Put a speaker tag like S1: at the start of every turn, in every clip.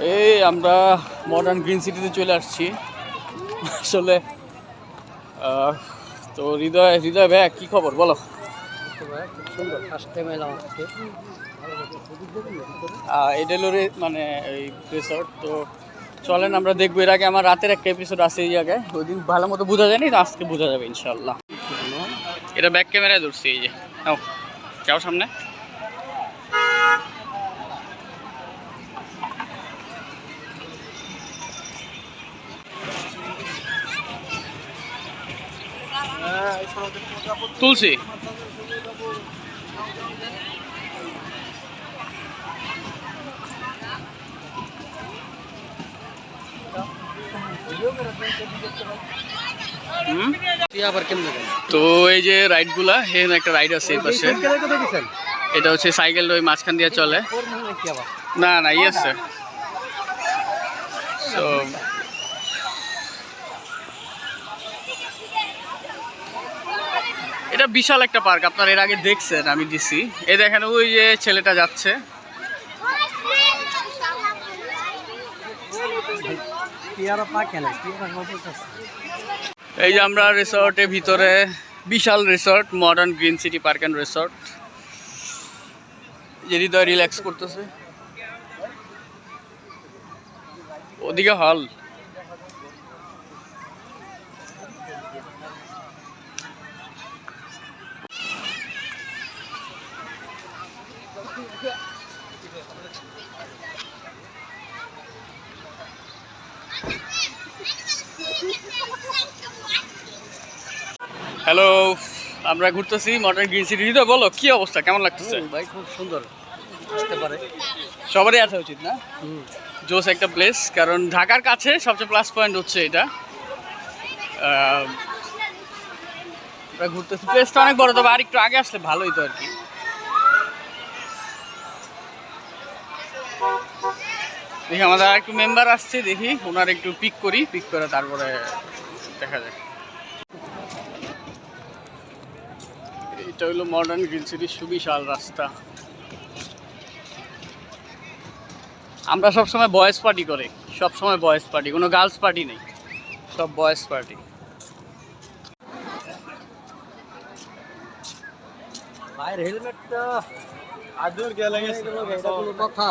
S1: এই আমরা modern green সিটিতে চলে আসছি আসলে। তো হৃদয় হৃদয় ভাই কি খবর বলো?
S2: খুব সুন্দর, ফার্স্ট টাইম এলাম আজকে।
S1: এটা হলো মানে এই রিসর্ট। তো চলেন আমরা দেখবো। এর আগে আমার রাতের একটা এপিসোড আছে এই জায়গায়, ওই দিন ভালো মতো বোঝা যায়নি, আজকে বোঝা যাবে ইনশাল্লাহ। এটা ব্যাক ক্যামেরায় ধরছি, এই যে নাও যাও সামনে। তুলসী তো এই যে রাইড গুলা, এখানে একটা রাইড আছে এই পাশে। এটা হচ্ছে সাইকেল, ওই মাঝখান দিয়ে চলে। না না ই আছে। তো এটা বিশাল একটা পার্ক, আপনারা এর আগে দেখছেন, আমি দিছি। এই দেখেন ওই যে ছেলেটা যাচ্ছে। এই যে আমরা রিসর্টের ভিতরে, বিশাল resort, modern green city park and resort. যে হৃদয় রিল্যাক্স করতেছে, ওদিকে হল। হ্যালো, আমরা ঘুরতেছি মডার্ন গ্রিন সিটি। হৃদয় বলো কি অবস্থা, কেমন লাগতেছে?
S2: ভাই খুব সুন্দর, আসতে পারে
S1: সবারই আসা উচিত না? জোস একটা প্লেস, কারণ ঢাকার কাছে সবচেয়ে প্লাস পয়েন্ট হচ্ছে এটা। আমরা ঘুরতেছি, প্লেসটা অনেক বড়, তবে আর একটু আগে আসলে ভালো হতো আর কি। দেখি আমাদের আর একটু মেম্বার আসছে, দেখি ওনার একটু পিক করি, পিক করে তারপরে দেখা যায়। এটা হলো মডার্ন গ্রিন সিটির সুবিশাল রাস্তা। আমরা সবসময় বয়েজ পার্টি করে, সবসময় বয়েজ পার্টি, কোনো গার্লস পার্টি নেই, সব বয়েজ পার্টি।
S2: ভাইয়ের হেলমেটটা
S3: আদুর কে লাগে
S2: কথা।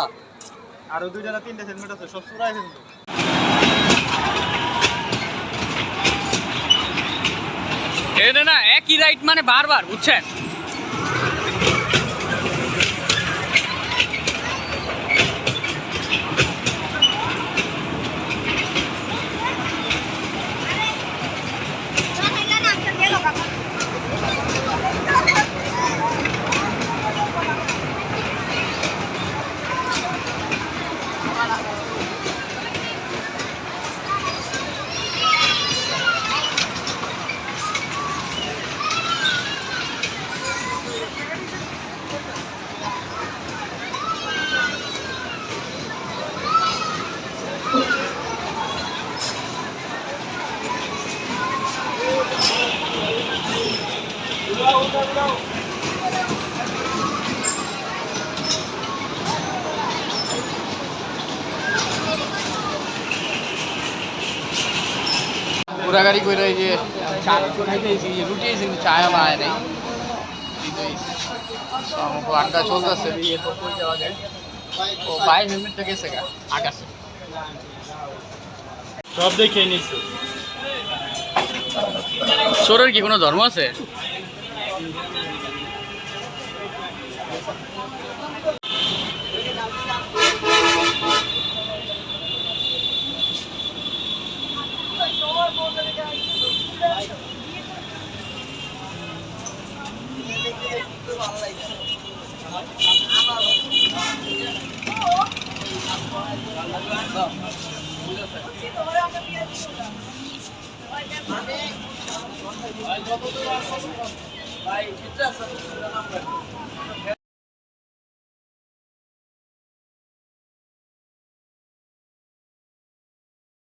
S3: আর দুইটা না তিনটা হেলমেট আছে, সব চুরাই কিন্তু।
S1: এটা না একই রাইট, মানে বারবার, বুঝছেন? ঘোরাগাড়ি করে এই যে খাইতেছি, রুটি আছে কিন্তু চায় বানায় নেই। আড্ডা চলতেছে, যাওয়া যায়। ও বাইরের হেলমেটটা গেছে গা আকাশে,
S3: সব দেখে নিচ্ছি।
S1: চোরের কি কোনো ধর্ম আছে? ভাই